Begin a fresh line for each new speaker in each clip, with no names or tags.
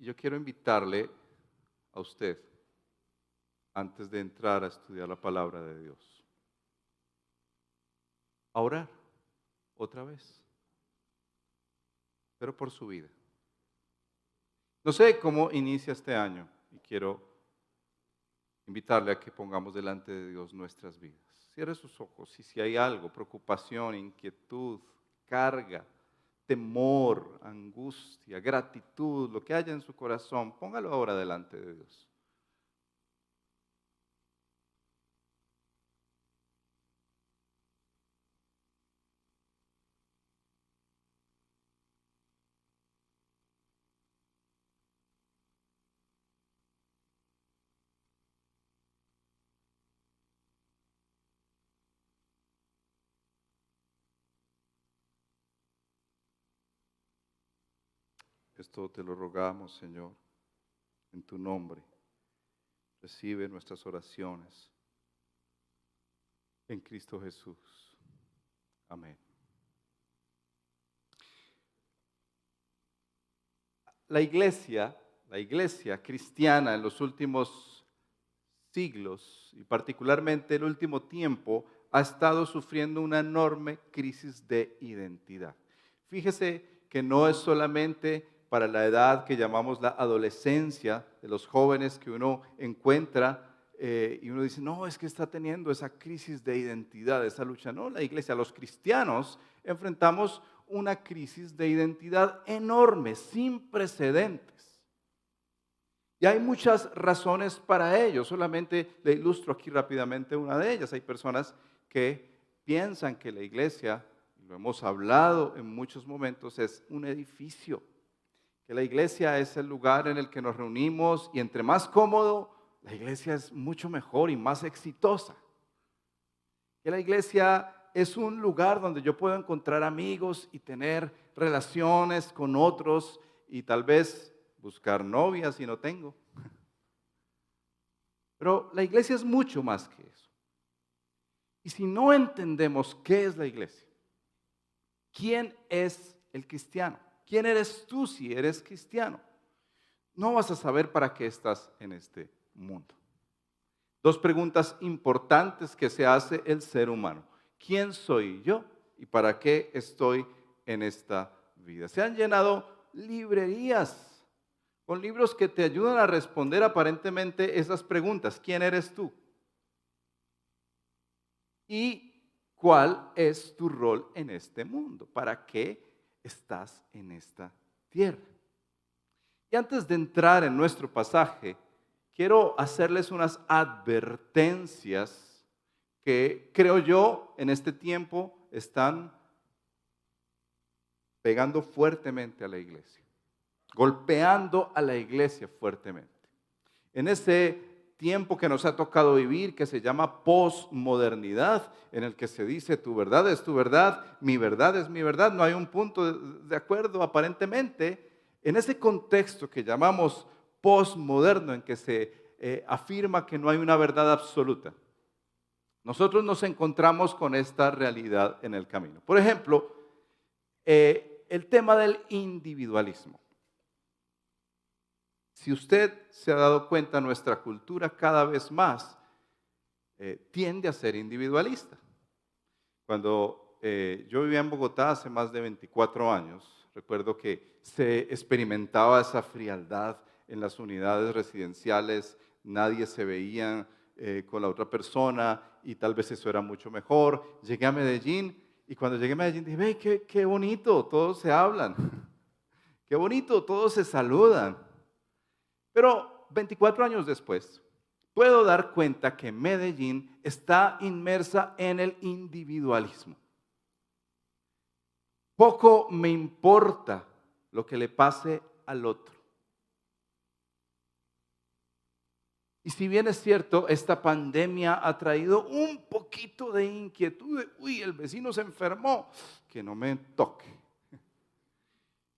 Y yo quiero invitarle a usted, antes de entrar a estudiar la palabra de Dios, a orar otra vez, pero por su vida. No sé cómo inicia este año y quiero invitarle a que pongamos delante de Dios nuestras vidas. Cierre sus ojos y si hay algo, preocupación, inquietud, carga, temor, angustia, gratitud, lo que haya en su corazón, póngalo ahora delante de Dios. Esto te lo rogamos, Señor, en tu nombre. Recibe nuestras oraciones en Cristo Jesús. Amén. La iglesia cristiana en los últimos siglos y particularmente el último tiempo ha estado sufriendo una enorme crisis de identidad. Fíjese que no es solamente para la edad que llamamos la adolescencia de los jóvenes que uno encuentra y uno dice, no, es que está teniendo esa crisis de identidad, esa lucha. No, la iglesia, los cristianos enfrentamos una crisis de identidad enorme, sin precedentes. Y hay muchas razones para ello, solamente le ilustro aquí rápidamente una de ellas. Hay personas que piensan que la iglesia, lo hemos hablado en muchos momentos, es un edificio, que la iglesia es el lugar en el que nos reunimos y entre más cómodo, la iglesia es mucho mejor y más exitosa. Que la iglesia es un lugar donde yo puedo encontrar amigos y tener relaciones con otros y tal vez buscar novia si no tengo. Pero la iglesia es mucho más que eso. Y si no entendemos qué es la iglesia, ¿quién es el cristiano? ¿Quién eres tú si eres cristiano? No vas a saber para qué estás en este mundo. Dos preguntas importantes que se hace el ser humano. ¿Quién soy yo y para qué estoy en esta vida? Se han llenado librerías con libros que te ayudan a responder aparentemente esas preguntas. ¿Quién eres tú? ¿Y cuál es tu rol en este mundo? ¿Para qué estás en esta tierra? Y antes de entrar en nuestro pasaje, quiero hacerles unas advertencias que creo yo en este tiempo están pegando fuertemente a la iglesia, golpeando a la iglesia fuertemente. En ese tiempo que nos ha tocado vivir, que se llama posmodernidad, en el que se dice tu verdad es tu verdad, mi verdad es mi verdad, no hay un punto de acuerdo aparentemente. En ese contexto que llamamos posmoderno, en que se afirma que no hay una verdad absoluta, nosotros nos encontramos con esta realidad en el camino. Por ejemplo, el tema del individualismo. Si usted se ha dado cuenta, nuestra cultura cada vez más tiende a ser individualista. Cuando yo vivía en Bogotá hace más de 24 años, recuerdo que se experimentaba esa frialdad en las unidades residenciales, nadie se veía con la otra persona y tal vez eso era mucho mejor. Llegué a Medellín y cuando llegué a Medellín dije, ve, qué bonito, todos se hablan, qué bonito, todos se saludan. Pero 24 años después, puedo dar cuenta que Medellín está inmersa en el individualismo. Poco me importa lo que le pase al otro. Y si bien es cierto, esta pandemia ha traído un poquito de inquietud, uy, el vecino se enfermó, que no me toque.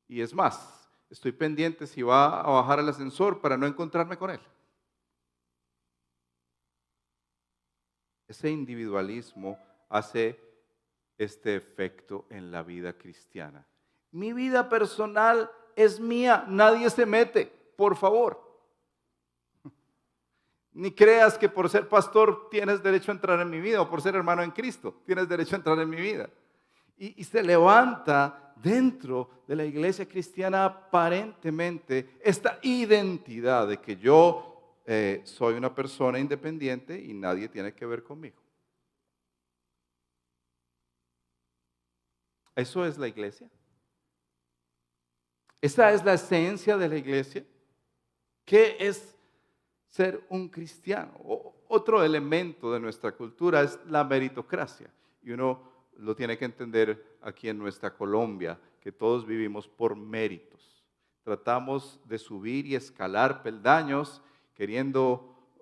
Y es más, estoy pendiente si va a bajar al ascensor para no encontrarme con él. Ese individualismo hace este efecto en la vida cristiana. Mi vida personal es mía, nadie se mete. por favor. Ni creas que por ser pastor tienes derecho a entrar en mi vida, o por ser hermano en Cristo tienes derecho a entrar en mi vida. Y se levanta dentro de la iglesia cristiana aparentemente esta identidad de que yo soy una persona independiente y nadie tiene que ver conmigo. ¿Eso es la iglesia? ¿Esa es la esencia de la iglesia? ¿Qué es ser un cristiano? Otro elemento de nuestra cultura es la meritocracia. Y uno lo tiene que entender aquí en nuestra Colombia, que todos vivimos por méritos. Tratamos de subir y escalar peldaños queriendo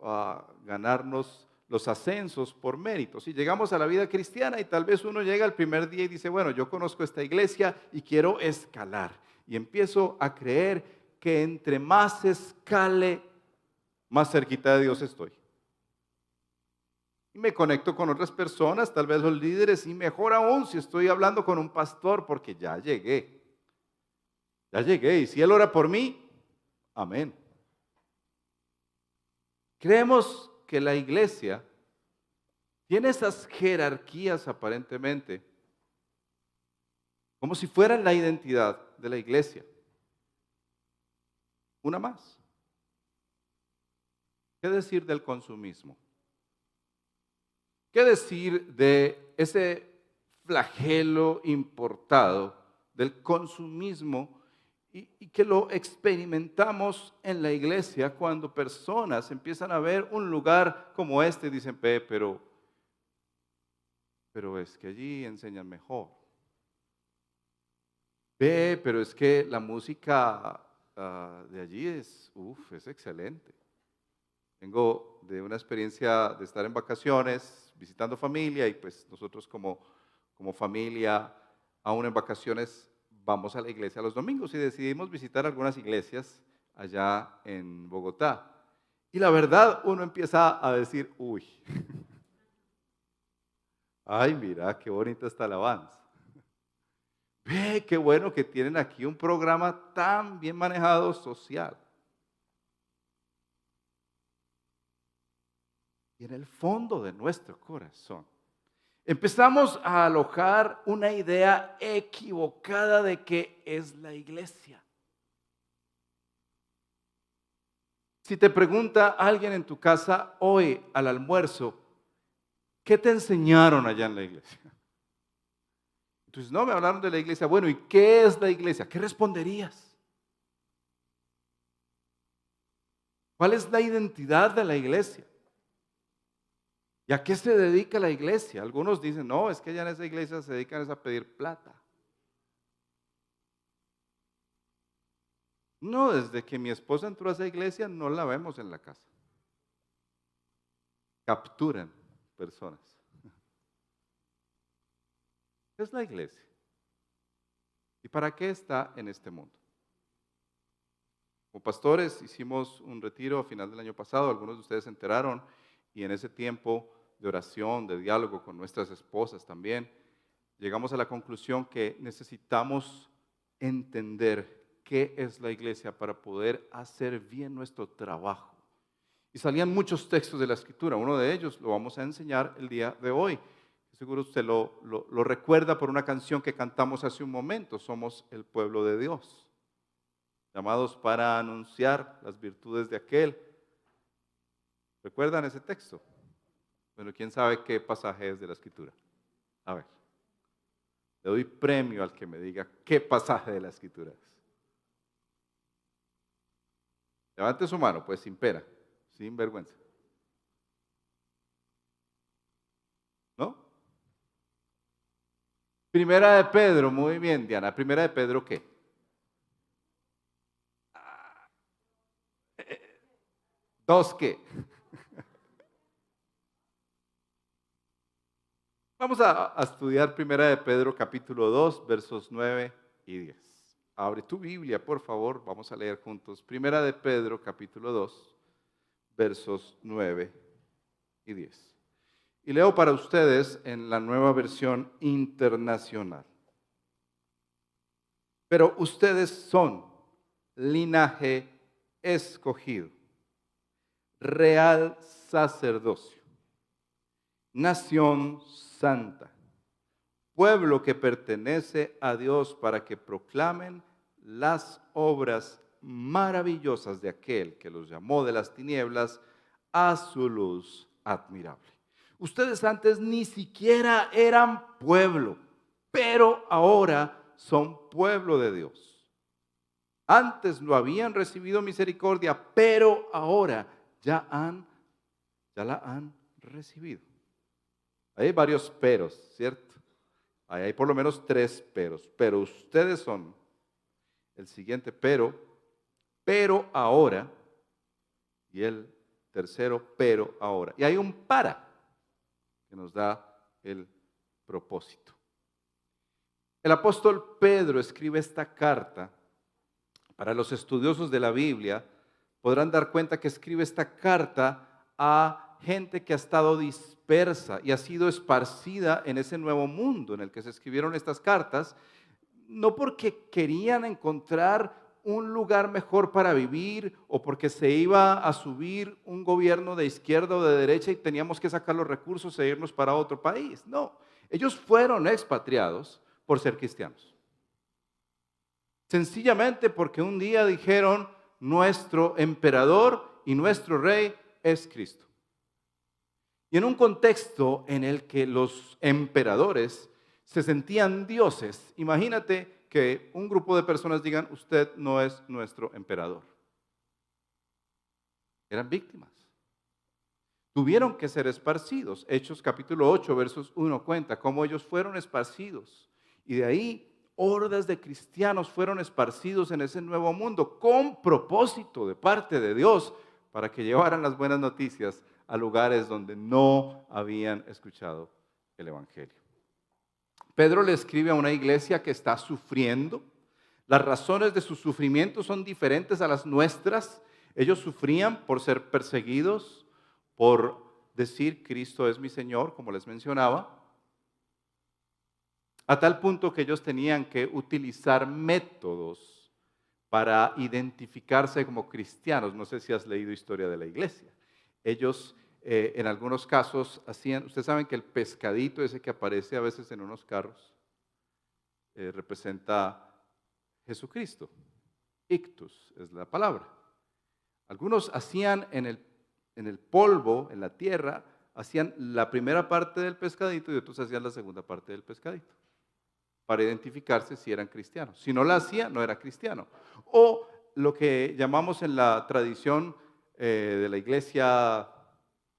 ganarnos los ascensos por méritos. Y llegamos a la vida cristiana y tal vez uno llega el primer día y dice, bueno, yo conozco esta iglesia y quiero escalar. Y empiezo a creer que entre más escale, más cerquita de Dios estoy. Y me conecto con otras personas, tal vez los líderes, y mejor aún si estoy hablando con un pastor, porque ya llegué. Ya llegué, y si Él ora por mí, amén. Creemos que la iglesia tiene esas jerarquías aparentemente, como si fueran la identidad de la iglesia. Una más. ¿Qué decir del consumismo? ¿Qué decir de ese flagelo importado del consumismo y que lo experimentamos en la iglesia cuando personas empiezan a ver un lugar como este y dicen, pero es que allí enseñan mejor. Pero es que la música de allí es excelente. Vengo de una experiencia de estar en vacaciones, visitando familia, y pues nosotros como familia, aún en vacaciones, vamos a la iglesia los domingos y decidimos visitar algunas iglesias allá en Bogotá. Y la verdad, uno empieza a decir, ay, mira, qué bonita esta alabanza. Ve, qué bueno que tienen aquí un programa tan bien manejado social. Y en el fondo de nuestro corazón empezamos a alojar una idea equivocada de qué es la iglesia. Si te pregunta alguien en tu casa hoy al almuerzo, ¿qué te enseñaron allá en la iglesia? Entonces, no, me hablaron de la iglesia. Bueno, ¿y qué es la iglesia? ¿Qué responderías? ¿Cuál es la identidad de la iglesia? ¿Y a qué se dedica la iglesia? Algunos dicen, no, es que allá en esa iglesia se dedican a pedir plata. No, desde que mi esposa entró a esa iglesia no la vemos en la casa. Capturan personas. ¿Qué es la iglesia? ¿Y para qué está en este mundo? Como pastores hicimos un retiro a final del año pasado, algunos de ustedes se enteraron, y en ese tiempo de oración, de diálogo con nuestras esposas también, llegamos a la conclusión que necesitamos entender qué es la iglesia para poder hacer bien nuestro trabajo. Y salían muchos textos de la Escritura, uno de ellos lo vamos a enseñar el día de hoy. Seguro usted lo recuerda por una canción que cantamos hace un momento, somos el pueblo de Dios, llamados para anunciar las virtudes de aquel. ¿Recuerdan ese texto? Bueno, ¿quién sabe qué pasaje es de la Escritura? A ver, le doy premio al que me diga qué pasaje de la Escritura es. Levante su mano, pues, sin pena, sin vergüenza. ¿No? Primera de Pedro, muy bien, Diana. Primera de Pedro, ¿qué? ¿Dos qué? Vamos a estudiar Primera de Pedro capítulo 2, versos 9 y 10. Abre tu Biblia, por favor, vamos a leer juntos. Primera de Pedro capítulo 2, versos 9 y 10. Y leo para ustedes en la Nueva Versión Internacional. Pero ustedes son linaje escogido, real sacerdocio, nación santa, pueblo que pertenece a Dios para que proclamen las obras maravillosas de aquel que los llamó de las tinieblas a su luz admirable. Ustedes antes ni siquiera eran pueblo, pero ahora son pueblo de Dios. Antes no habían recibido misericordia, pero ahora ya la han recibido. Hay varios peros, ¿cierto? Ahí hay por lo menos 3 peros. Pero ustedes son el siguiente pero ahora, y el tercero, pero ahora. Y hay un para que nos da el propósito. El apóstol Pedro escribe esta carta. Para los estudiosos de la Biblia, podrán dar cuenta que escribe esta carta a gente que ha estado dispersa y ha sido esparcida en ese nuevo mundo en el que se escribieron estas cartas, no porque querían encontrar un lugar mejor para vivir o porque se iba a subir un gobierno de izquierda o de derecha y teníamos que sacar los recursos e irnos para otro país. No, ellos fueron expatriados por ser cristianos. Sencillamente porque un día dijeron, nuestro emperador y nuestro rey es Cristo. Y en un contexto en el que los emperadores se sentían dioses, imagínate que un grupo de personas digan, usted no es nuestro emperador. Eran víctimas. Tuvieron que ser esparcidos. Hechos capítulo 8, versos 1 cuenta cómo ellos fueron esparcidos. Y de ahí hordas de cristianos fueron esparcidos en ese nuevo mundo con propósito de parte de Dios para que llevaran las buenas noticias a lugares donde no habían escuchado el Evangelio. Pedro le escribe a una iglesia que está sufriendo. Las razones de su sufrimiento son diferentes a las nuestras. Ellos sufrían por ser perseguidos, por decir Cristo es mi Señor, como les mencionaba, a tal punto que ellos tenían que utilizar métodos para identificarse como cristianos. No sé si has leído historia de la iglesia. Ellos en algunos casos hacían, ustedes saben que el pescadito ese que aparece a veces en unos carros representa Jesucristo. Ictus es la palabra. Algunos hacían en el polvo, en la tierra, hacían la primera parte del pescadito y otros hacían la segunda parte del pescadito para identificarse si eran cristianos. Si no la hacía, no era cristiano. O lo que llamamos en la tradición de la iglesia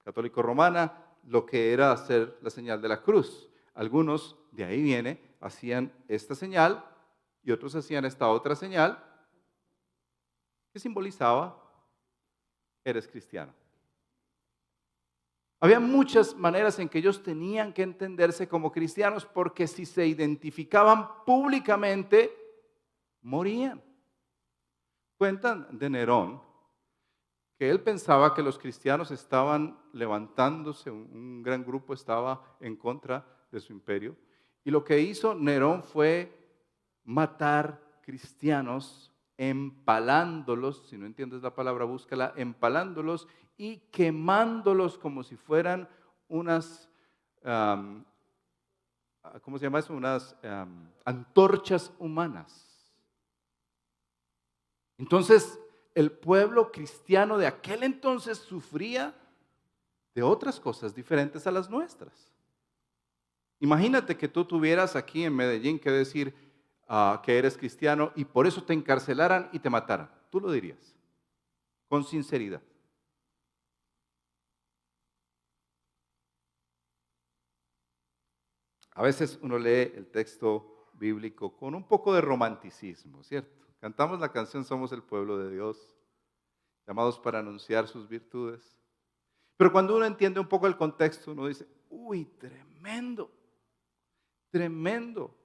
católico-romana, lo que era hacer la señal de la cruz. Algunos, de ahí viene, hacían esta señal y otros hacían esta otra señal que simbolizaba, eres cristiano. Había muchas maneras en que ellos tenían que entenderse como cristianos porque si se identificaban públicamente, morían. Cuentan de Nerón que él pensaba que los cristianos estaban levantándose, un gran grupo estaba en contra de su imperio, y lo que hizo Nerón fue matar cristianos, empalándolos, si no entiendes la palabra, búscala, empalándolos y quemándolos como si fueran unas, ¿cómo se llama eso? Unas antorchas humanas. Entonces, el pueblo cristiano de aquel entonces sufría de otras cosas diferentes a las nuestras. Imagínate que tú tuvieras aquí en Medellín que decir que eres cristiano y por eso te encarcelaran y te mataran. Tú lo dirías, con sinceridad. A veces uno lee el texto bíblico con un poco de romanticismo, ¿cierto? Cantamos la canción Somos el pueblo de Dios, llamados para anunciar sus virtudes. Pero cuando uno entiende un poco el contexto, uno dice, uy, tremendo, tremendo.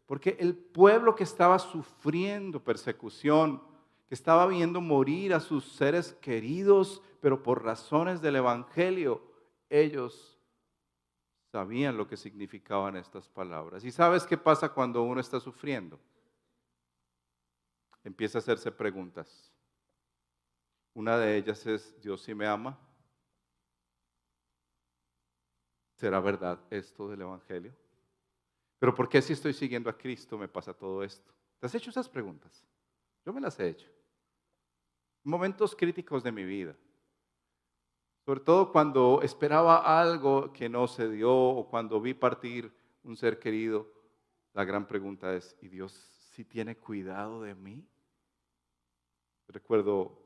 Porque el pueblo que estaba sufriendo persecución, que estaba viendo morir a sus seres queridos, pero por razones del Evangelio, ellos sabían lo que significaban estas palabras. ¿Y sabes qué pasa cuando uno está sufriendo? Empieza a hacerse preguntas. Una de ellas es: Dios sí me ama. ¿Será verdad esto del Evangelio? Pero ¿por qué si estoy siguiendo a Cristo me pasa todo esto? ¿Te has hecho esas preguntas? Yo me las he hecho. Momentos críticos de mi vida. Sobre todo cuando esperaba algo que no se dio o cuando vi partir un ser querido. La gran pregunta es: ¿y Dios sí tiene cuidado de mí? Recuerdo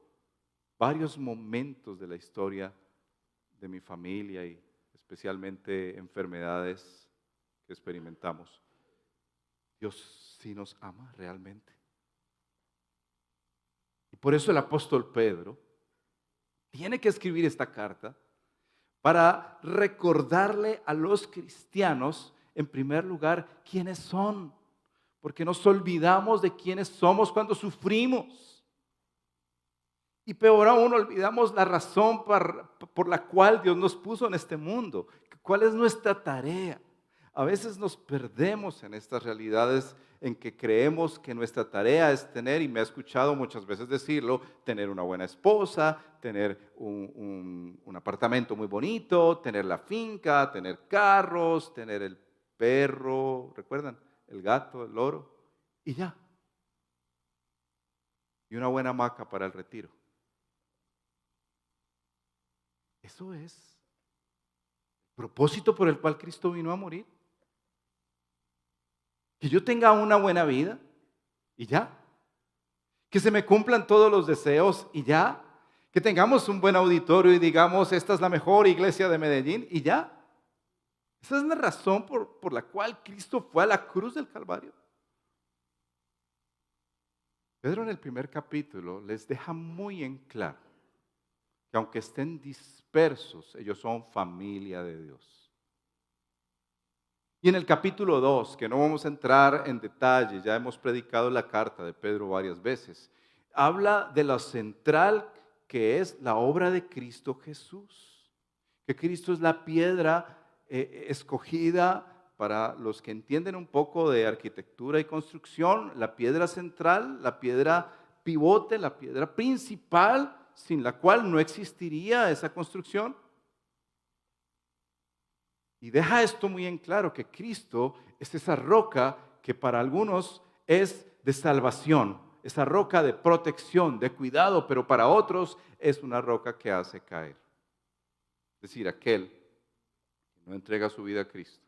varios momentos de la historia de mi familia y especialmente enfermedades que experimentamos. Dios sí nos ama realmente. Y por eso el apóstol Pedro tiene que escribir esta carta para recordarle a los cristianos, en primer lugar, quiénes son. Porque nos olvidamos de quiénes somos cuando sufrimos. Y peor aún, olvidamos la razón por la cual Dios nos puso en este mundo. ¿Cuál es nuestra tarea? A veces nos perdemos en estas realidades en que creemos que nuestra tarea es tener, y me ha escuchado muchas veces decirlo, tener una buena esposa, tener un apartamento muy bonito, tener la finca, tener carros, tener el perro, ¿recuerdan? El gato, el loro, y ya. Y una buena hamaca para el retiro. Eso es el propósito por el cual Cristo vino a morir. Que yo tenga una buena vida y ya. Que se me cumplan todos los deseos y ya. Que tengamos un buen auditorio y digamos: esta es la mejor iglesia de Medellín y ya. Esa es la razón por la cual Cristo fue a la cruz del Calvario. Pedro en el primer capítulo les deja muy en claro que aunque estén dispersos, ellos son familia de Dios. Y en el capítulo 2, que no vamos a entrar en detalle, ya hemos predicado la carta de Pedro varias veces, habla de lo central que es la obra de Cristo Jesús. Que Cristo es la piedra escogida. Para los que entienden un poco de arquitectura y construcción, la piedra central, la piedra pivote, la piedra principal, sin la cual no existiría esa construcción. Y deja esto muy en claro, que Cristo es esa roca que para algunos es de salvación, esa roca de protección, de cuidado, pero para otros es una roca que hace caer. Es decir, aquel que no entrega su vida a Cristo,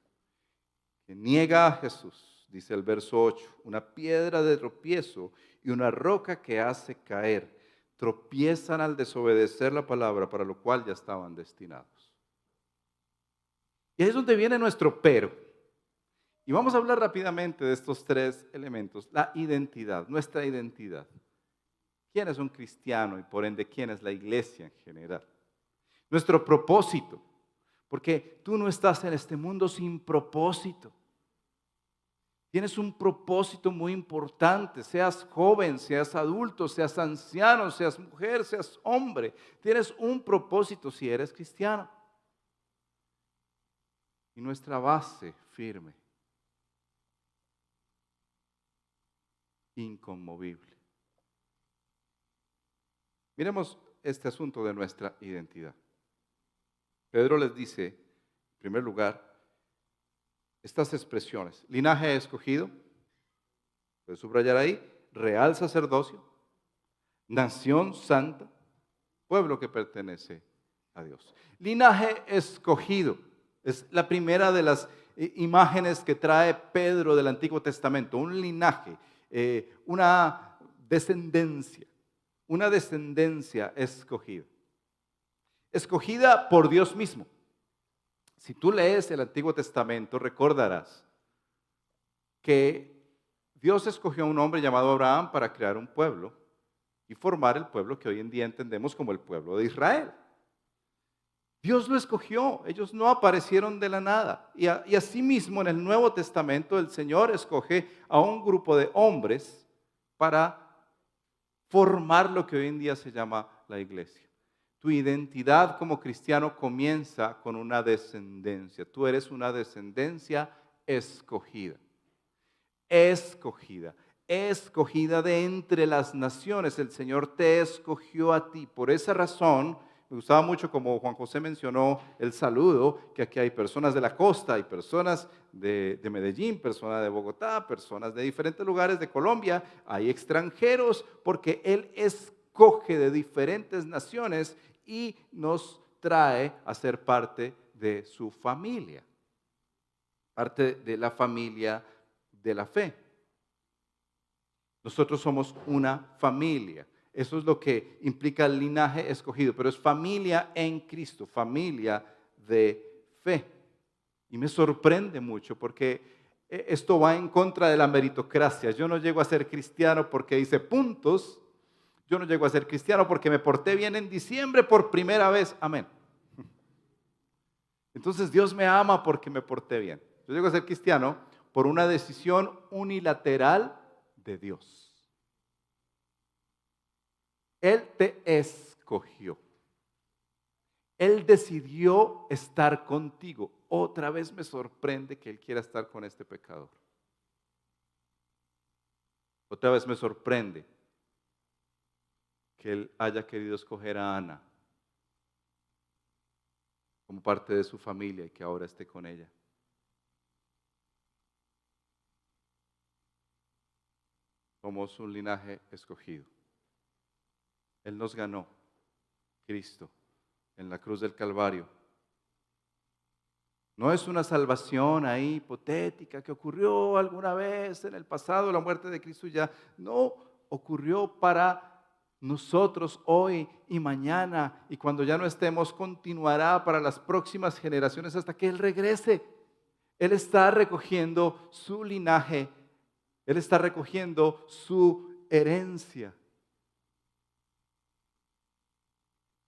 que niega a Jesús, dice el verso 8, una piedra de tropiezo y una roca que hace caer, tropiezan al desobedecer la palabra para lo cual ya estaban destinados. Y ahí es donde viene nuestro pero. Y vamos a hablar rápidamente de estos tres elementos. La identidad, nuestra identidad. ¿Quién es un cristiano y por ende quién es la iglesia en general? Nuestro propósito, porque tú no estás en este mundo sin propósito. Tienes un propósito muy importante, seas joven, seas adulto, seas anciano, seas mujer, seas hombre. Tienes un propósito si eres cristiano. Y nuestra base firme, inconmovible. Miremos este asunto de nuestra identidad. Pedro les dice, en primer lugar, estas expresiones: linaje escogido, puedes subrayar ahí, real sacerdocio, nación santa, pueblo que pertenece a Dios. Linaje escogido es la primera de las imágenes que trae Pedro del Antiguo Testamento. Un linaje, una descendencia escogida. Escogida por Dios mismo. Si tú lees el Antiguo Testamento, recordarás que Dios escogió a un hombre llamado Abraham para crear un pueblo y formar el pueblo que hoy en día entendemos como el pueblo de Israel. Dios lo escogió, ellos no aparecieron de la nada. Y asimismo en el Nuevo Testamento el Señor escoge a un grupo de hombres para formar lo que hoy en día se llama la iglesia. Tu identidad como cristiano comienza con una descendencia. Tú eres una descendencia escogida. Escogida. escogida de entre las naciones. El Señor te escogió a ti. Por esa razón, me gustaba mucho como Juan José mencionó el saludo, que aquí hay personas de la costa, hay personas de Medellín, personas de Bogotá, personas de diferentes lugares de Colombia, hay extranjeros, porque Él escoge de diferentes naciones y nos trae a ser parte de su familia, parte de la familia de la fe. Nosotros somos una familia. Eso es lo que implica el linaje escogido, pero es familia en Cristo, familia de fe. Y me sorprende mucho porque esto va en contra de la meritocracia. Yo no llego a ser cristiano porque hice puntos. Yo no llego a ser cristiano porque me porté bien en diciembre por primera vez. Amén. Entonces Dios me ama porque me porté bien. Yo llego a ser cristiano por una decisión unilateral de Dios. Él te escogió. Él decidió estar contigo. Otra vez me sorprende que Él quiera estar con este pecador. Otra vez me sorprende que Él haya querido escoger a Ana como parte de su familia y que ahora esté con ella. Somos un linaje escogido. Él nos ganó, Cristo, en la cruz del Calvario. No es una salvación ahí hipotética que ocurrió alguna vez en el pasado, la muerte de Cristo ya. No, ocurrió para nosotros hoy y mañana, y cuando ya no estemos, continuará para las próximas generaciones hasta que Él regrese. Él está recogiendo su linaje, Él está recogiendo su herencia,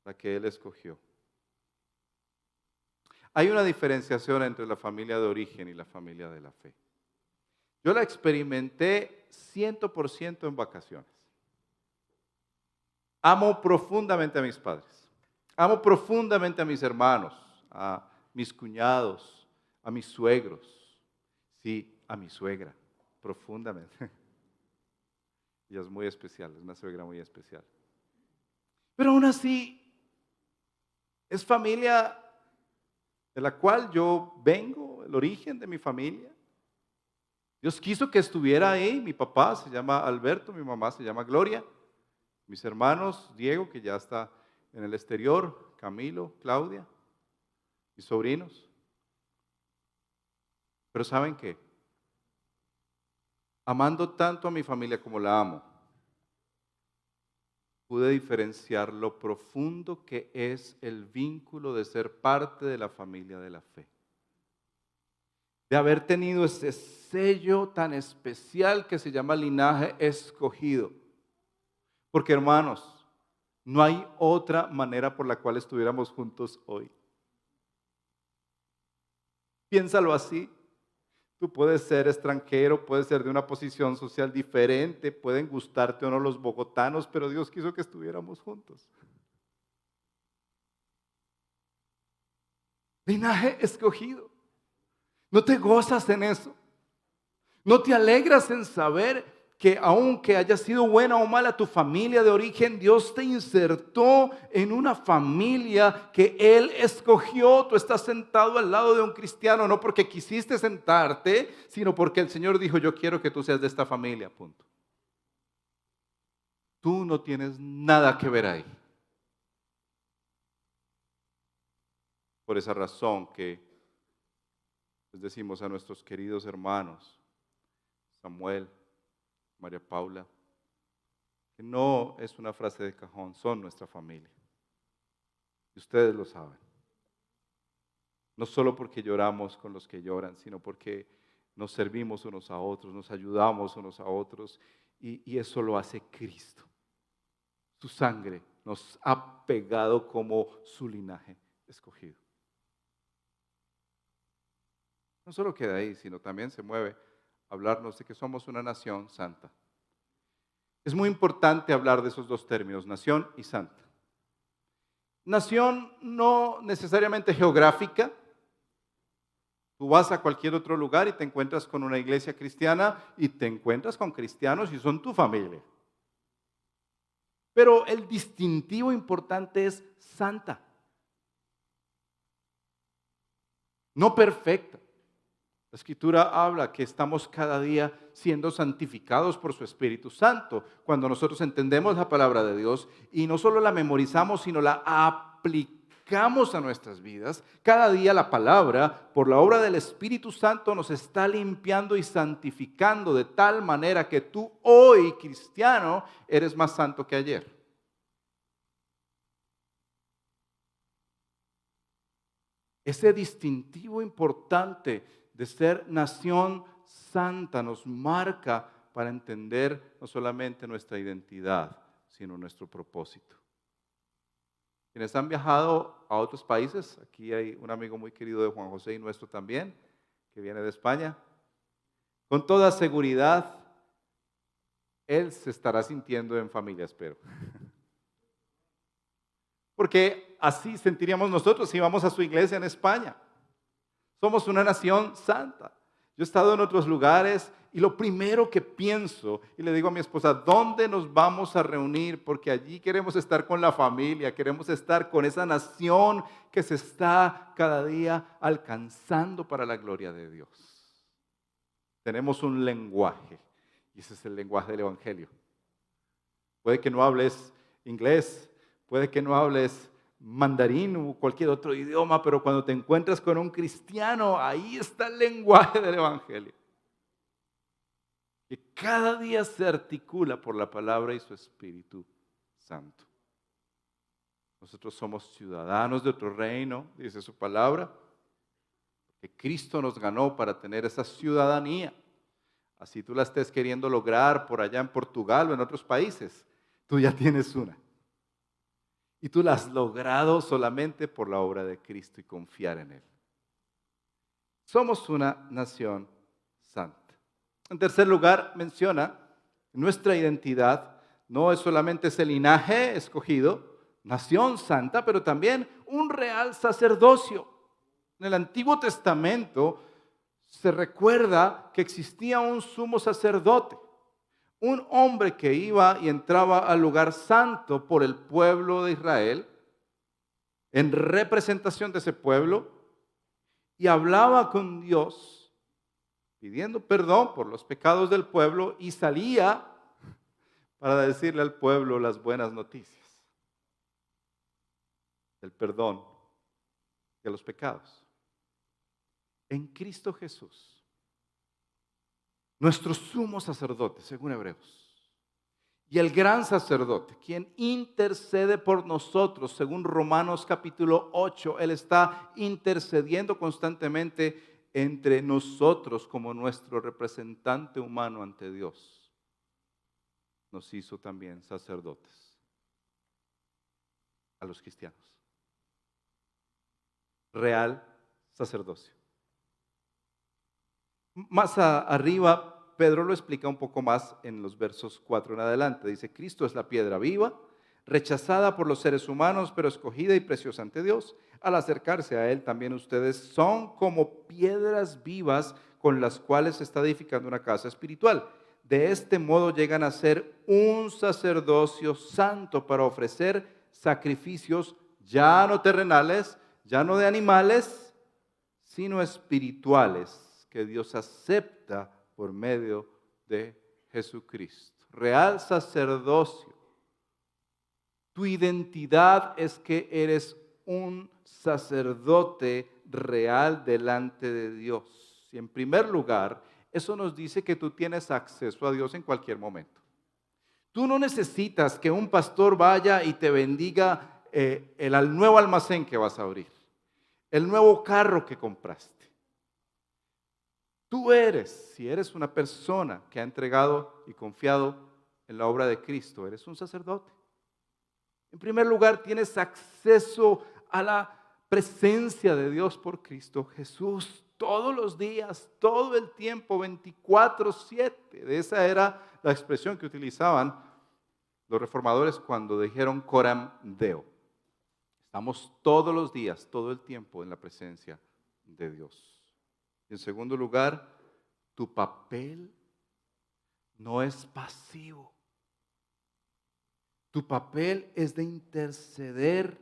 la que Él escogió. Hay una diferenciación entre la familia de origen y la familia de la fe. Yo la experimenté 100% en vacaciones. Amo profundamente a mis padres. Amo profundamente a mis hermanos, a mis cuñados, a mis suegros. Sí, a mi suegra, profundamente. Ella es muy especial, es una suegra muy especial. Pero aún así, es familia de la cual yo vengo, el origen de mi familia. Dios quiso que estuviera ahí. Mi papá se llama Alberto, mi mamá se llama Gloria. Mis hermanos, Diego, que ya está en el exterior, Camilo, Claudia, mis sobrinos. Pero ¿saben qué? Amando tanto a mi familia como la amo, pude diferenciar lo profundo que es el vínculo de ser parte de la familia de la fe. De haber tenido ese sello tan especial que se llama linaje escogido. Porque hermanos, no hay otra manera por la cual estuviéramos juntos hoy. Piénsalo así. Tú puedes ser extranjero, puedes ser de una posición social diferente, pueden gustarte o no los bogotanos, pero Dios quiso que estuviéramos juntos. Linaje escogido. ¿No te gozas en eso? ¿No te alegras en saber que aunque haya sido buena o mala tu familia de origen, Dios te insertó en una familia que Él escogió? Tú estás sentado al lado de un cristiano, no porque quisiste sentarte, sino porque el Señor dijo, yo quiero que tú seas de esta familia, punto. Tú no tienes nada que ver ahí. Por esa razón que les decimos a nuestros queridos hermanos, Samuel, María Paula, que no es una frase de cajón, son nuestra familia. Y ustedes lo saben. No solo porque lloramos con los que lloran, sino porque nos servimos unos a otros, nos ayudamos unos a otros, y eso lo hace Cristo. Su sangre nos ha pegado como su linaje escogido. No solo queda ahí, sino también se mueve a hablarnos de que somos una nación santa. Es muy importante hablar de esos dos términos, nación y santa. Nación no necesariamente geográfica. Tú vas a cualquier otro lugar y te encuentras con una iglesia cristiana y te encuentras con cristianos y son tu familia. Pero el distintivo importante es santa, no perfecta. La Escritura habla que estamos cada día siendo santificados por su Espíritu Santo. Cuando nosotros entendemos la palabra de Dios y no solo la memorizamos, sino la aplicamos a nuestras vidas, cada día la palabra, por la obra del Espíritu Santo, nos está limpiando y santificando de tal manera que tú hoy, cristiano, eres más santo que ayer. Ese distintivo importante de ser nación santa nos marca para entender no solamente nuestra identidad, sino nuestro propósito. Quienes han viajado a otros países, aquí hay un amigo muy querido de Juan José y nuestro también, que viene de España, con toda seguridad, él se estará sintiendo en familia, espero. Porque así sentiríamos nosotros si vamos a su iglesia en España. Somos una nación santa. Yo he estado en otros lugares y lo primero que pienso, y le digo a mi esposa, ¿dónde nos vamos a reunir? Porque allí queremos estar con la familia, queremos estar con esa nación que se está cada día alcanzando para la gloria de Dios. Tenemos un lenguaje, y ese es el lenguaje del Evangelio. Puede que no hables inglés, puede que no hables mandarín o cualquier otro idioma, pero cuando te encuentras con un cristiano, ahí está el lenguaje del Evangelio. Que cada día se articula por la palabra y su Espíritu Santo. Nosotros somos ciudadanos de otro reino, dice su palabra, que Cristo nos ganó para tener esa ciudadanía. Así tú la estés queriendo lograr por allá en Portugal o en otros países, tú ya tienes una. Y tú la has logrado solamente por la obra de Cristo y confiar en Él. Somos una nación santa. En tercer lugar, menciona nuestra identidad. No es solamente ese linaje escogido, nación santa, pero también un real sacerdocio. En el Antiguo Testamento se recuerda que existía un sumo sacerdote. Un hombre que iba y entraba al lugar santo por el pueblo de Israel, en representación de ese pueblo, y hablaba con Dios, pidiendo perdón por los pecados del pueblo, y salía para decirle al pueblo las buenas noticias, el perdón de los pecados. En Cristo Jesús, nuestro sumo sacerdote, según Hebreos, y el gran sacerdote, quien intercede por nosotros, según Romanos capítulo 8, Él está intercediendo constantemente entre nosotros como nuestro representante humano ante Dios. Nos hizo también sacerdotes a los cristianos. Real sacerdocio. Más arriba, Pedro lo explica un poco más en los versos 4 en adelante. Dice, Cristo es la piedra viva, rechazada por los seres humanos, pero escogida y preciosa ante Dios. Al acercarse a Él, también ustedes son como piedras vivas con las cuales se está edificando una casa espiritual. De este modo llegan a ser un sacerdocio santo para ofrecer sacrificios ya no terrenales, ya no de animales, sino espirituales, que Dios acepta por medio de Jesucristo. Real sacerdocio. Tu identidad es que eres un sacerdote real delante de Dios. Y en primer lugar, eso nos dice que tú tienes acceso a Dios en cualquier momento. Tú no necesitas que un pastor vaya y te bendiga el nuevo almacén que vas a abrir, el nuevo carro que compraste. Tú eres, si eres una persona que ha entregado y confiado en la obra de Cristo, eres un sacerdote. En primer lugar, tienes acceso a la presencia de Dios por Cristo Jesús todos los días, todo el tiempo, 24/7. Esa era la expresión que utilizaban los reformadores cuando dijeron coram Deo. Estamos todos los días, todo el tiempo en la presencia de Dios. Y en segundo lugar, tu papel no es pasivo. Tu papel es de interceder,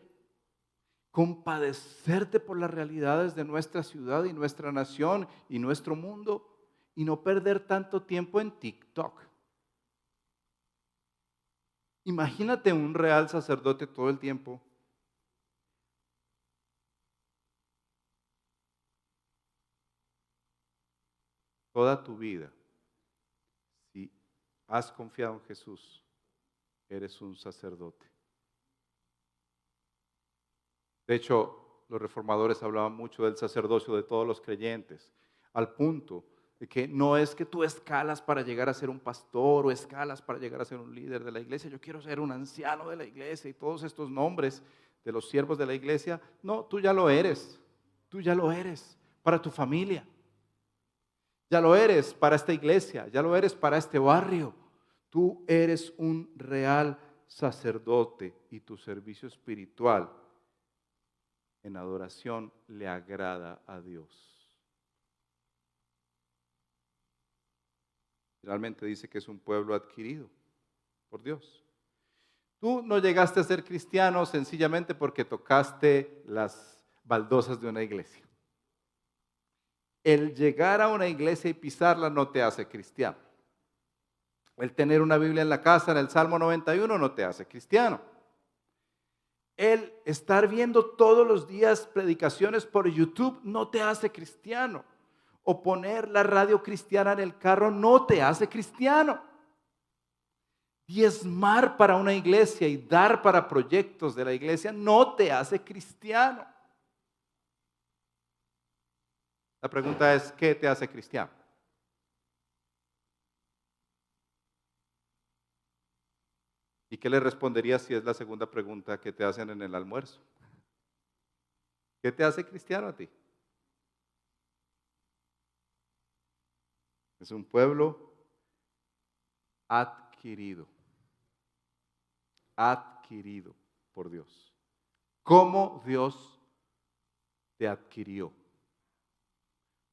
compadecerte por las realidades de nuestra ciudad y nuestra nación y nuestro mundo y no perder tanto tiempo en TikTok. Imagínate un real sacerdote todo el tiempo toda tu vida. Si has confiado en Jesús, eres un sacerdote. De hecho, los reformadores hablaban mucho del sacerdocio de todos los creyentes, al punto de que no es que tú escalas para llegar a ser un pastor o escalas para llegar a ser un líder de la iglesia. Yo quiero ser un anciano de la iglesia y todos estos nombres de los siervos de la iglesia. No, tú ya lo eres. Tú ya lo eres para tu familia. Ya lo eres para esta iglesia. Ya lo eres para este barrio. Tú eres un real sacerdote y tu servicio espiritual en adoración le agrada a Dios. Realmente dice que es un pueblo adquirido por Dios. Tú no llegaste a ser cristiano sencillamente porque tocaste las baldosas de una iglesia. El llegar a una iglesia y pisarla no te hace cristiano. El tener una Biblia en la casa, en el Salmo 91, no te hace cristiano. El estar viendo todos los días predicaciones por YouTube no te hace cristiano. O poner la radio cristiana en el carro no te hace cristiano. Diezmar para una iglesia y dar para proyectos de la iglesia no te hace cristiano. La pregunta es, ¿qué te hace cristiano? ¿Y qué le responderías si es la segunda pregunta que te hacen en el almuerzo? ¿Qué te hace cristiano a ti? Es un pueblo adquirido por Dios. ¿Cómo Dios te adquirió?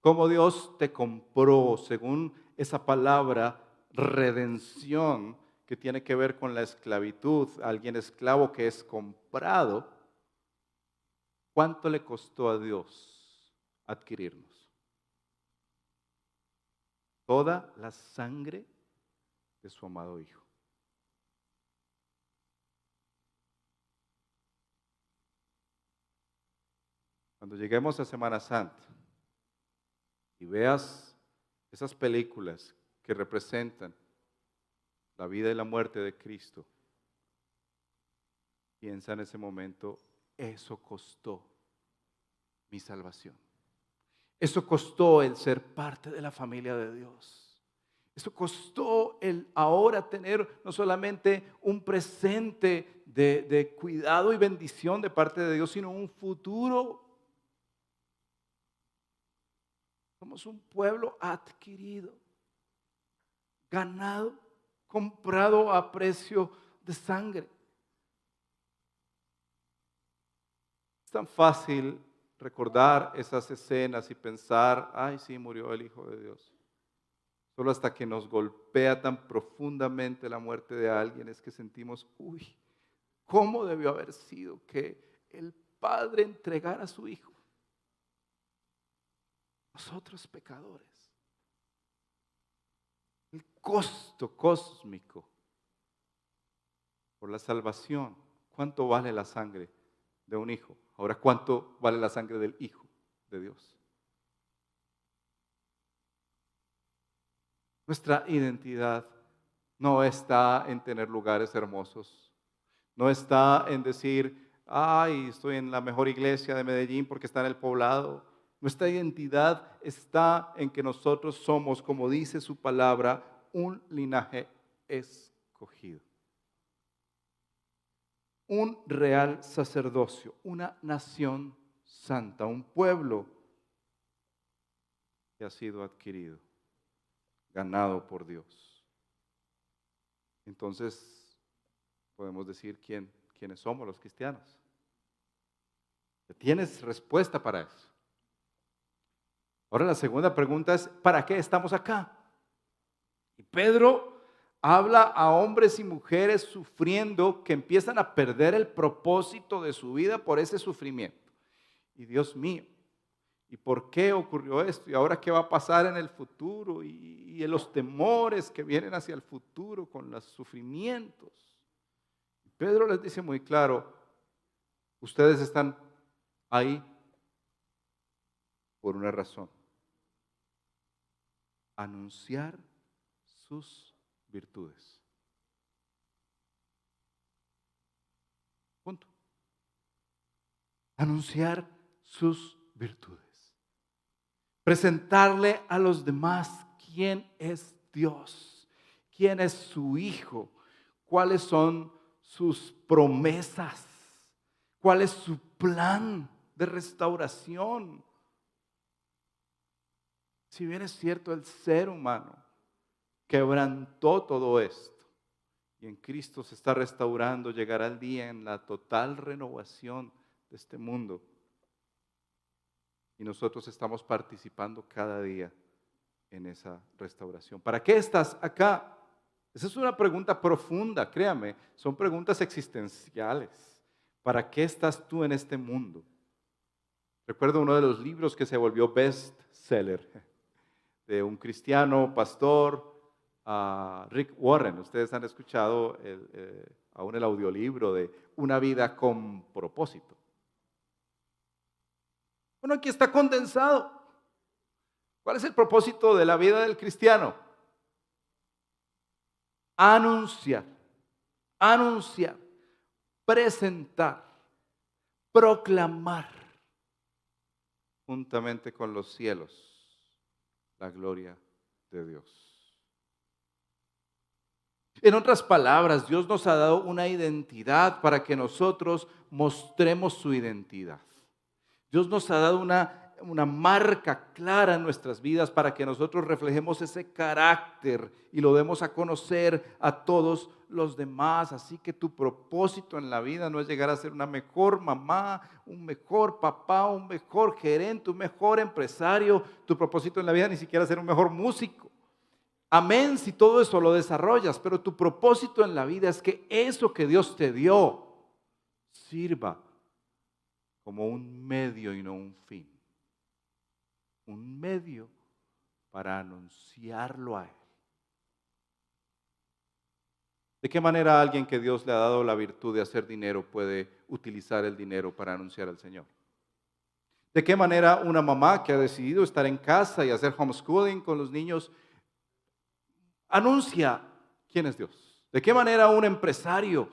¿Cómo Dios te compró según esa palabra redención que tiene que ver con la esclavitud? Alguien esclavo que es comprado. ¿Cuánto le costó a Dios adquirirnos? Toda la sangre de su amado Hijo. Cuando lleguemos a Semana Santa y veas esas películas que representan la vida y la muerte de Cristo, piensa en ese momento, eso costó mi salvación. Eso costó el ser parte de la familia de Dios. Eso costó el ahora tener no solamente un presente de cuidado y bendición de parte de Dios, sino un futuro. Somos un pueblo adquirido, ganado, comprado a precio de sangre. Es tan fácil recordar esas escenas y pensar, ay, sí, murió el Hijo de Dios. Solo hasta que nos golpea tan profundamente la muerte de alguien es que sentimos, uy, ¿cómo debió haber sido que el Padre entregara a su Hijo? Nosotros pecadores. El costo cósmico por la salvación. ¿Cuánto vale la sangre de un hijo? Ahora, ¿cuánto vale la sangre del Hijo de Dios? Nuestra identidad no está en tener lugares hermosos. No está en decir, ay, estoy en la mejor iglesia de Medellín porque está en el poblado. Nuestra identidad está en que nosotros somos, como dice su palabra, un linaje escogido. Un real sacerdocio, una nación santa, un pueblo que ha sido adquirido, ganado por Dios. Entonces, podemos decir quiénes somos los cristianos. ¿Tienes respuesta para eso? Ahora la segunda pregunta es, ¿para qué estamos acá? Y Pedro habla a hombres y mujeres sufriendo que empiezan a perder el propósito de su vida por ese sufrimiento. Y Dios mío, ¿y por qué ocurrió esto? ¿Y ahora qué va a pasar en el futuro? Y los temores que vienen hacia el futuro con los sufrimientos. Pedro les dice muy claro, ustedes están ahí por una razón. Anunciar sus virtudes. Punto. Anunciar sus virtudes. Presentarle a los demás quién es Dios, quién es su Hijo, cuáles son sus promesas, cuál es su plan de restauración. Si bien es cierto, el ser humano quebrantó todo esto y en Cristo se está restaurando, llegará el día en la total renovación de este mundo. Y nosotros estamos participando cada día en esa restauración. ¿Para qué estás acá? Esa es una pregunta profunda, créame, son preguntas existenciales. ¿Para qué estás tú en este mundo? Recuerdo uno de los libros que se volvió bestseller de un cristiano, pastor, Rick Warren. Ustedes han escuchado aún el audiolibro de Una vida con propósito. Bueno, aquí está condensado. ¿Cuál es el propósito de la vida del cristiano? Anunciar, anunciar, presentar, proclamar, juntamente con los cielos, la gloria de Dios. En otras palabras, Dios nos ha dado una identidad para que nosotros mostremos su identidad. Dios nos ha dado una marca clara en nuestras vidas para que nosotros reflejemos ese carácter y lo demos a conocer a todos los demás. Así que tu propósito en la vida no es llegar a ser una mejor mamá, un mejor papá, un mejor gerente, un mejor empresario. Tu propósito en la vida ni siquiera es ser un mejor músico. Amén, si todo eso lo desarrollas, pero tu propósito en la vida es que eso que Dios te dio sirva como un medio y no un fin. Un medio para anunciarlo a Él. ¿De qué manera alguien que Dios le ha dado la virtud de hacer dinero puede utilizar el dinero para anunciar al Señor? ¿De qué manera una mamá que ha decidido estar en casa y hacer homeschooling con los niños anuncia quién es Dios? ¿De qué manera un empresario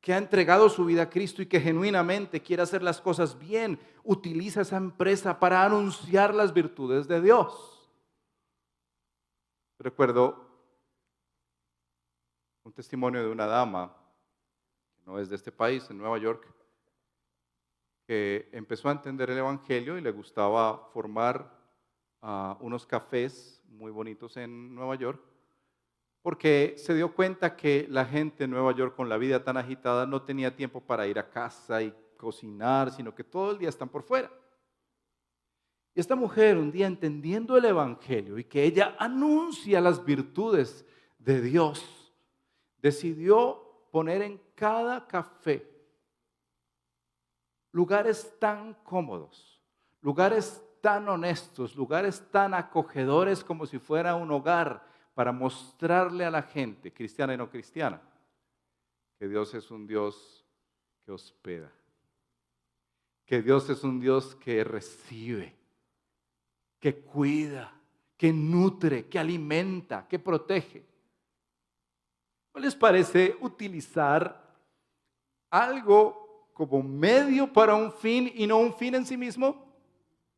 que ha entregado su vida a Cristo y que genuinamente quiere hacer las cosas bien utiliza esa empresa para anunciar las virtudes de Dios? Recuerdo un testimonio de una dama, que no es de este país, en Nueva York, que empezó a entender el Evangelio y le gustaba formar unos cafés muy bonitos en Nueva York, porque se dio cuenta que la gente en Nueva York con la vida tan agitada no tenía tiempo para ir a casa y cocinar, sino que todo el día están por fuera. Y esta mujer un día entendiendo el Evangelio y que ella anuncia las virtudes de Dios, decidió poner en cada café lugares tan cómodos, lugares tan honestos, lugares tan acogedores como si fuera un hogar para mostrarle a la gente, cristiana y no cristiana, que Dios es un Dios que hospeda, que Dios es un Dios que recibe, que cuida, que nutre, que alimenta, que protege. ¿No les parece utilizar algo como medio para un fin y no un fin en sí mismo?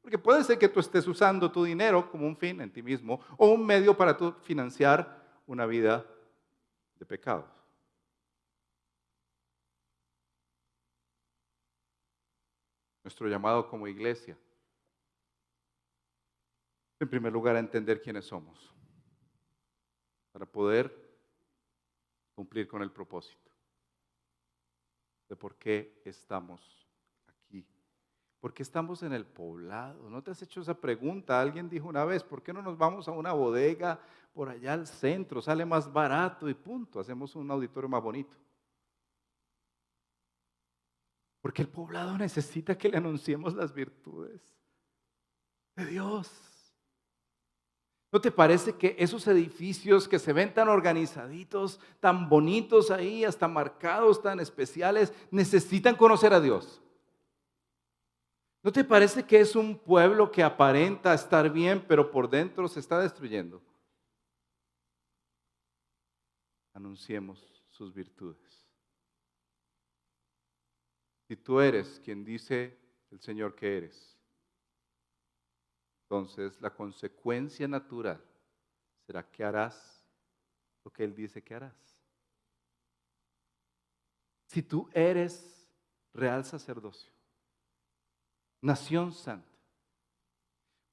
Porque puede ser que tú estés usando tu dinero como un fin en ti mismo o un medio para tú financiar una vida de pecados. Nuestro llamado como iglesia, en primer lugar, a entender quiénes somos para poder cumplir con el propósito de por qué estamos aquí. ¿Por qué estamos en el poblado? ¿No te has hecho esa pregunta? Alguien dijo una vez, ¿por qué no nos vamos a una bodega por allá al centro? Sale más barato y punto, hacemos un auditorio más bonito. Porque el poblado necesita que le anunciemos las virtudes de Dios. ¿No te parece que esos edificios que se ven tan organizaditos, tan bonitos ahí, hasta marcados, tan especiales, necesitan conocer a Dios? ¿No te parece que es un pueblo que aparenta estar bien, pero por dentro se está destruyendo? Anunciemos sus virtudes. Si tú eres quien dice el Señor que eres, entonces la consecuencia natural será que harás lo que Él dice que harás. Si tú eres real sacerdocio, nación santa,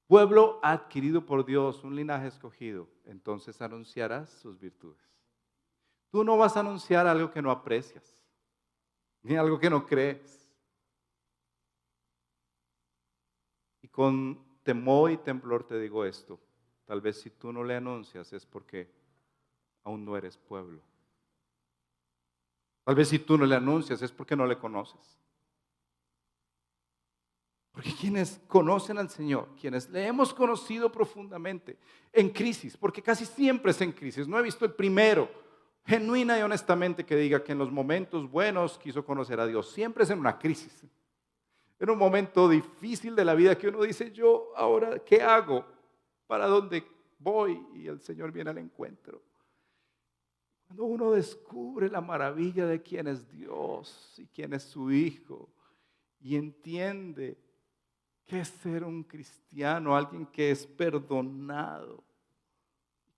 pueblo adquirido por Dios, un linaje escogido, entonces anunciarás sus virtudes. Tú no vas a anunciar algo que no aprecias, ni algo que no crees. Y con temor y temblor te digo esto, tal vez si tú no le anuncias es porque aún no eres pueblo. Tal vez si tú no le anuncias es porque no le conoces. Porque quienes conocen al Señor, quienes le hemos conocido profundamente en crisis, porque casi siempre es en crisis, no he visto el primero, genuina y honestamente, que diga que en los momentos buenos quiso conocer a Dios, siempre es en una crisis. En un momento difícil de la vida que uno dice, yo ahora, ¿qué hago? ¿Para dónde voy? Y el Señor viene al encuentro. Cuando uno descubre la maravilla de quién es Dios y quién es su Hijo y entiende qué es ser un cristiano, alguien que es perdonado,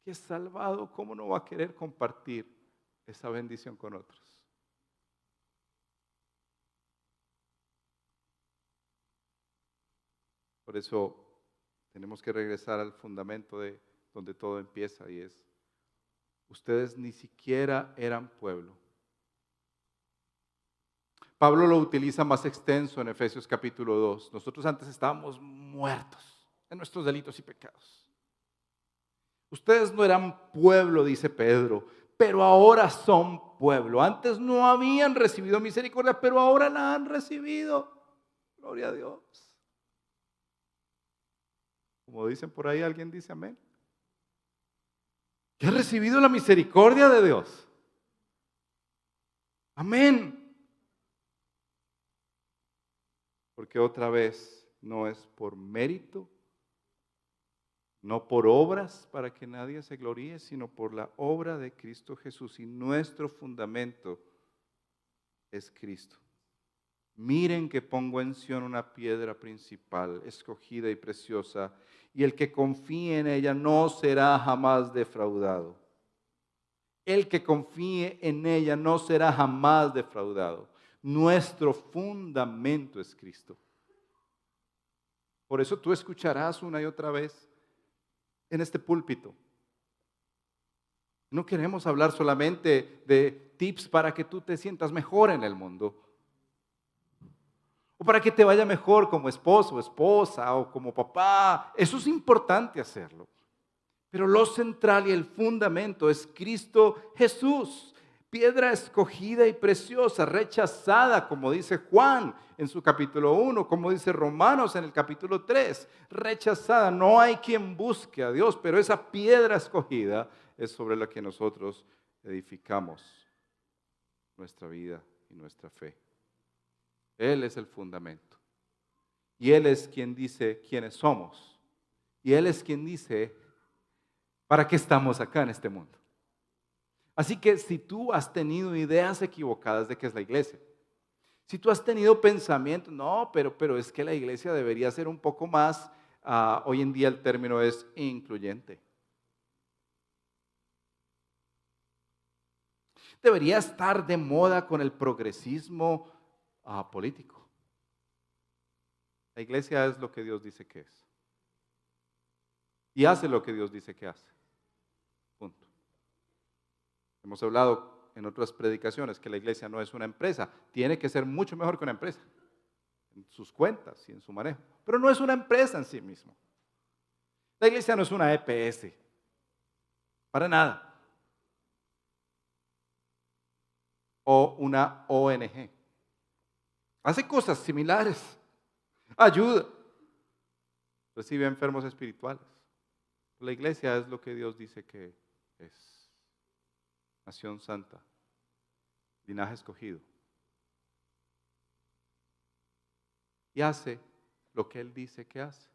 que es salvado, ¿cómo no va a querer compartir esa bendición con otros? Por eso tenemos que regresar al fundamento de donde todo empieza y es, ustedes ni siquiera eran pueblo. Pablo lo utiliza más extenso en Efesios capítulo 2. Nosotros antes estábamos muertos en nuestros delitos y pecados. Ustedes no eran pueblo, dice Pedro, pero ahora son pueblo. Antes no habían recibido misericordia, pero ahora la han recibido. Gloria a Dios. Como dicen por ahí, alguien dice amén. Que ha recibido la misericordia de Dios. Amén. Porque otra vez no es por mérito, no por obras para que nadie se gloríe, sino por la obra de Cristo Jesús. Y nuestro fundamento es Cristo. Miren que pongo en Sión una piedra principal, escogida y preciosa, y el que confíe en ella no será jamás defraudado. El que confíe en ella no será jamás defraudado. Nuestro fundamento es Cristo. Por eso tú escucharás una y otra vez en este púlpito. No queremos hablar solamente de tips para que tú te sientas mejor en el mundo. O para que te vaya mejor como esposo o esposa o como papá. Eso es importante hacerlo. Pero lo central y el fundamento es Cristo Jesús. Piedra escogida y preciosa, rechazada, como dice Juan en su capítulo 1, como dice Romanos en el capítulo 3. Rechazada, no hay quien busque a Dios, pero esa piedra escogida es sobre la que nosotros edificamos nuestra vida y nuestra fe. Él es el fundamento. Y Él es quien dice quiénes somos. Y Él es quien dice para qué estamos acá en este mundo. Así que si tú has tenido ideas equivocadas de qué es la iglesia, si tú has tenido pensamientos, no, pero es que la iglesia debería ser un poco más, hoy en día el término es incluyente. Debería estar de moda con el progresismo político. La iglesia es lo que Dios dice que es. Y hace lo que Dios dice que hace. Punto. Hemos hablado en otras predicaciones que la iglesia no es una empresa. Tiene que ser mucho mejor que una empresa. en sus cuentas y en su manejo. Pero no es una empresa en sí mismo. La iglesia no es una EPS, para nada. O una ONG. Hace cosas similares. Ayuda. Recibe enfermos espirituales. La iglesia es lo que Dios dice que es. Nación santa. Linaje escogido. Y hace lo que Él dice que hace.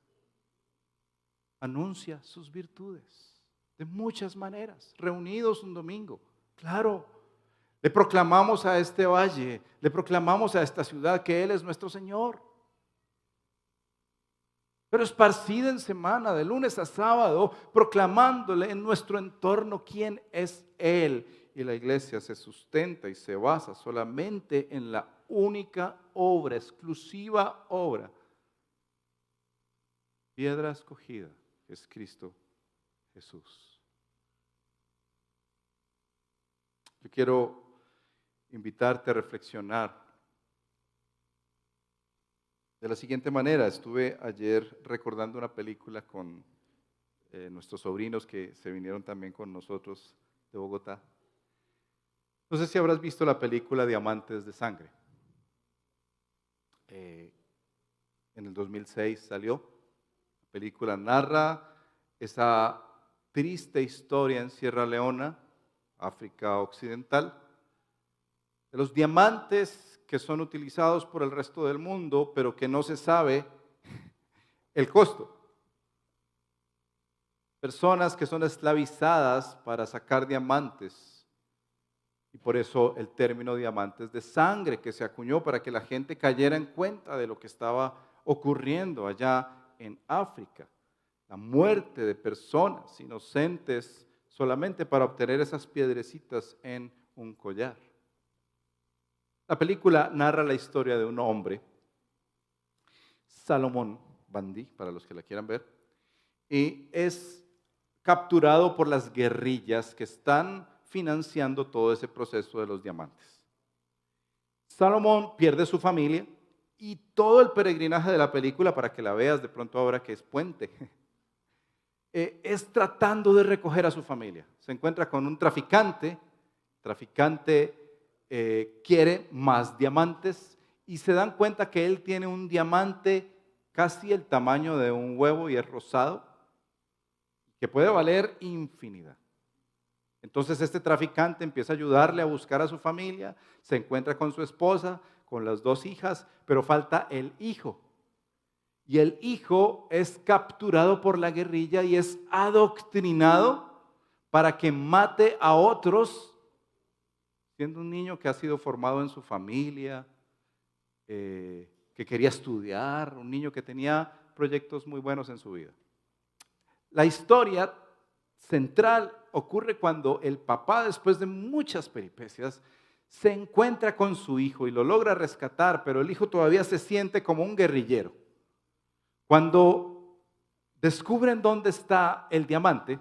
Anuncia sus virtudes de muchas maneras. Reunidos un domingo. Claro. Le proclamamos a este valle, le proclamamos a esta ciudad que Él es nuestro Señor. Pero esparcida en semana, de lunes a sábado, proclamándole en nuestro entorno quién es Él. Y la iglesia se sustenta y se basa solamente en la única obra, exclusiva obra, piedra escogida, que es Cristo Jesús. Yo quiero invitarte a reflexionar de la siguiente manera. Estuve ayer recordando una película con nuestros sobrinos que se vinieron también con nosotros de Bogotá. No sé si habrás visto la película Diamantes de Sangre. En el 2006 salió. La película narra esa triste historia en Sierra Leona, África Occidental, de los diamantes que son utilizados por el resto del mundo, pero que no se sabe el costo. Personas que son esclavizadas para sacar diamantes. Y por eso el término diamantes de sangre que se acuñó para que la gente cayera en cuenta de lo que estaba ocurriendo allá en África. La muerte de personas inocentes solamente para obtener esas piedrecitas en un collar. La película narra la historia de un hombre, Salomón Bandí, para los que la quieran ver, y es capturado por las guerrillas que están financiando todo ese proceso de los diamantes. Salomón pierde su familia y todo el peregrinaje de la película, para que la veas de pronto ahora que es puente, es tratando de recoger a su familia. Se encuentra con un traficante quiere más diamantes y se dan cuenta que él tiene un diamante casi el tamaño de un huevo y es rosado, que puede valer infinidad. Entonces este traficante empieza a ayudarle a buscar a su familia, se encuentra con su esposa, con las 2 hijas, pero falta el hijo. Y el hijo es capturado por la guerrilla y es adoctrinado para que mate a otros, siendo un niño que ha sido formado en su familia, que quería estudiar, un niño que tenía proyectos muy buenos en su vida. La historia central ocurre cuando el papá, después de muchas peripecias, se encuentra con su hijo y lo logra rescatar, pero el hijo todavía se siente como un guerrillero. Cuando descubren dónde está el diamante,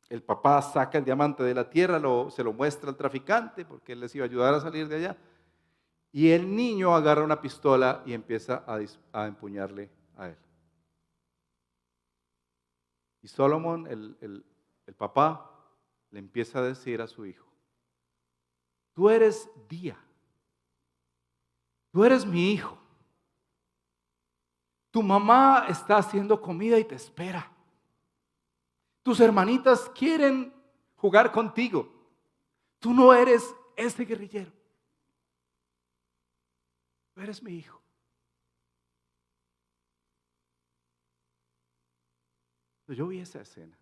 el papá saca el diamante de la tierra, se lo muestra al traficante porque él les iba a ayudar a salir de allá. Y el niño agarra una pistola y empieza a empuñarle a él. Y Salomón, el papá, le empieza a decir a su hijo: tú eres Día, tú eres mi hijo. Tu mamá está haciendo comida y te espera. Tus hermanitas quieren jugar contigo. Tú no eres ese guerrillero. Tú eres mi hijo. Yo vi esa escena.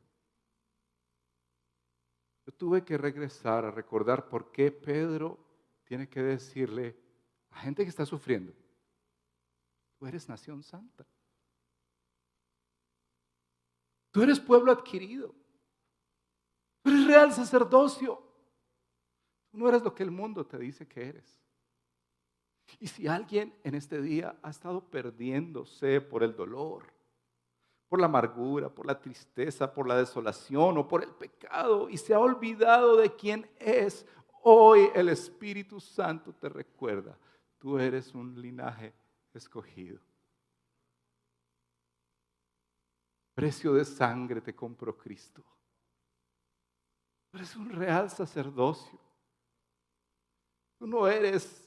Yo tuve que regresar a recordar por qué Pedro tiene que decirle a gente que está sufriendo: tú eres nación santa. Tú eres pueblo adquirido. Tú eres real sacerdocio. Tú no eres lo que el mundo te dice que eres. Y si alguien en este día ha estado perdiéndose por el dolor, por la amargura, por la tristeza, por la desolación o por el pecado y se ha olvidado de quién es, hoy el Espíritu Santo te recuerda: tú eres un linaje escogido. Precio de sangre te compró Cristo. Tú eres un real sacerdocio. Tú no eres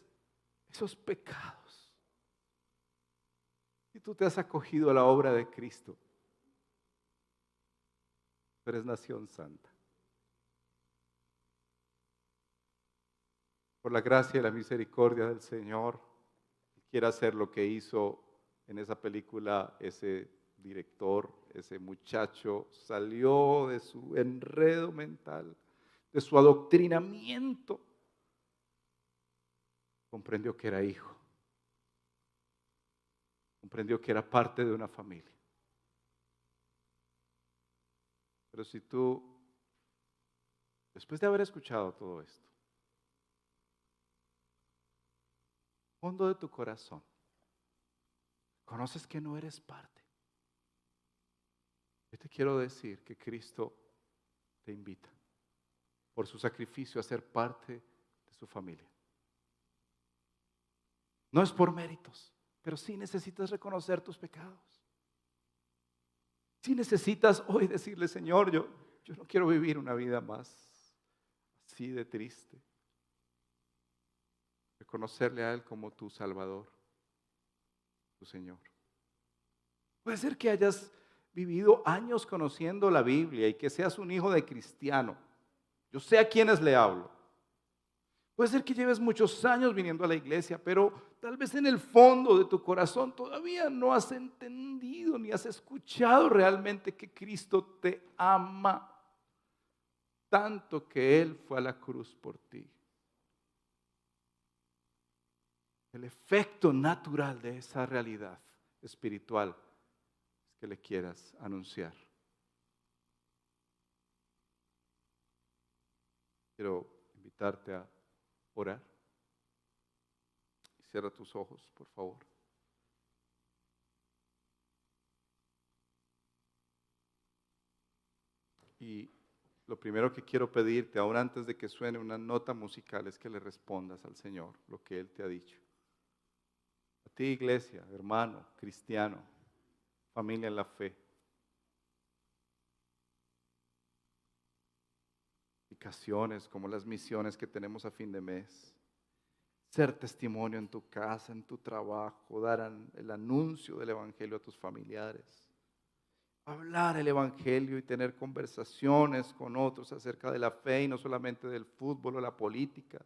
esos pecados. Y tú te has acogido a la obra de Cristo. Tú eres nación santa. Por la gracia y la misericordia del Señor, quiere hacer lo que hizo en esa película ese director, ese muchacho, salió de su enredo mental, de su adoctrinamiento, comprendió que era hijo, comprendió que era parte de una familia. Pero si tú, después de haber escuchado todo esto, fondo de tu corazón, conoces que no eres parte, yo te quiero decir que Cristo te invita por su sacrificio a ser parte de su familia. No es por méritos, pero sí necesitas reconocer tus pecados. Sí necesitas hoy decirle, Señor, yo no quiero vivir una vida más así de triste. Reconocerle a Él como tu Salvador, tu Señor. Puede ser que hayas vivido años conociendo la Biblia y que seas un hijo de cristiano. Yo sé a quiénes le hablo. Puede ser que lleves muchos años viniendo a la iglesia, pero tal vez en el fondo de tu corazón todavía no has entendido ni has escuchado realmente que Cristo te ama tanto que Él fue a la cruz por ti. El efecto natural de esa realidad espiritual es que le quieras anunciar. Quiero invitarte a orar. Cierra tus ojos, por favor. Y lo primero que quiero pedirte, aún antes de que suene una nota musical, es que le respondas al Señor lo que Él te ha dicho. A ti, iglesia, hermano, cristiano, familia en la fe. Aplicaciones como las misiones que tenemos a fin de mes. Ser testimonio en tu casa, en tu trabajo, dar el anuncio del Evangelio a tus familiares. Hablar el Evangelio y tener conversaciones con otros acerca de la fe y no solamente del fútbol o la política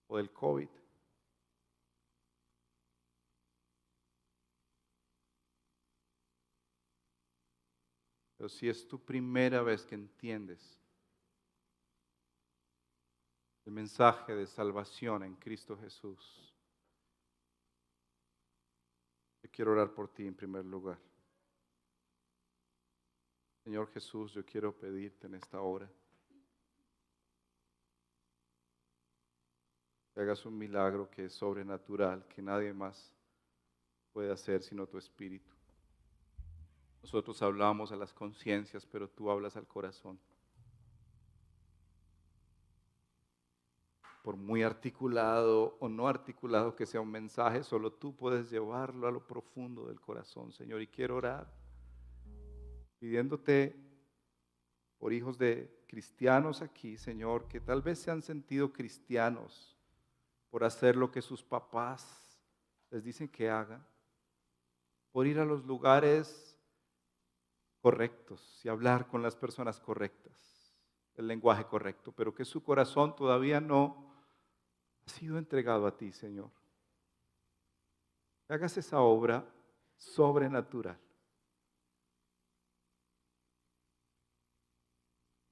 o del COVID. Pero si es tu primera vez que entiendes el mensaje de salvación en Cristo Jesús, yo quiero orar por ti en primer lugar. Señor Jesús, yo quiero pedirte en esta hora que hagas un milagro que es sobrenatural, que nadie más puede hacer sino tu Espíritu. Nosotros hablamos a las conciencias, pero tú hablas al corazón. Por muy articulado o no articulado que sea un mensaje, solo tú puedes llevarlo a lo profundo del corazón, Señor. Y quiero orar pidiéndote por hijos de cristianos aquí, Señor, que tal vez se han sentido cristianos por hacer lo que sus papás les dicen que hagan, por ir a los lugares correctos y hablar con las personas correctas, el lenguaje correcto, pero que su corazón todavía no ha sido entregado a ti, Señor. Que hagas esa obra sobrenatural.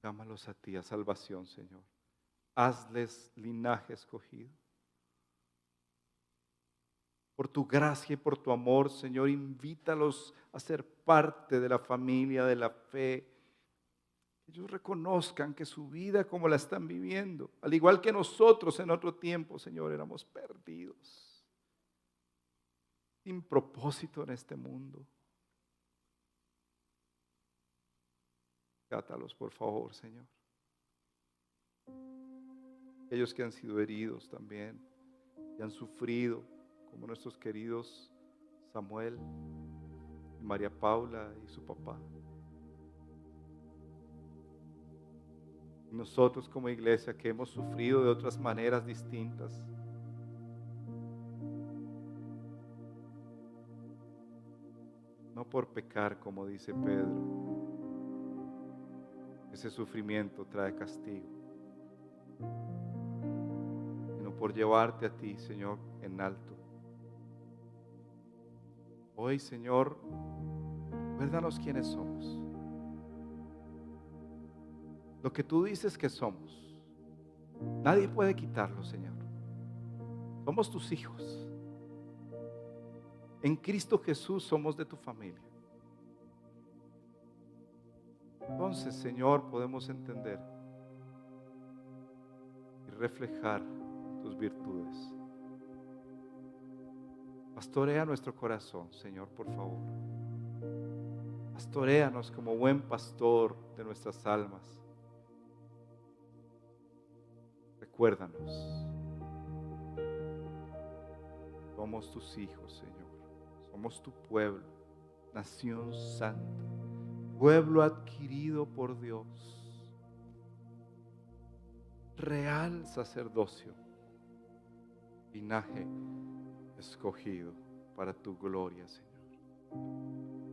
Llámalos a ti, a salvación, Señor. Hazles linaje escogido. Por tu gracia y por tu amor, Señor, invítalos a ser parte de la familia de la fe. Que ellos reconozcan que su vida como la están viviendo, al igual que nosotros en otro tiempo, Señor, éramos perdidos, sin propósito en este mundo. Cátalos, por favor, Señor. Ellos que han sido heridos también, y han sufrido, como nuestros queridos Samuel y María Paula y su papá. Y nosotros como iglesia que hemos sufrido de otras maneras distintas, no por pecar, como dice Pedro, ese sufrimiento trae castigo, sino por llevarte a ti, Señor, en alto. Hoy, Señor, recuérdanos quiénes somos. Lo que tú dices que somos, nadie puede quitarlo, Señor. Somos tus hijos. En Cristo Jesús somos de tu familia. Entonces, Señor, podemos entender y reflejar tus virtudes. Pastorea nuestro corazón, Señor, por favor. Pastoréanos como buen pastor de nuestras almas. Recuérdanos. Somos tus hijos, Señor. Somos tu pueblo, nación santa, pueblo adquirido por Dios, real sacerdocio, linaje escogido para tu gloria, Señor.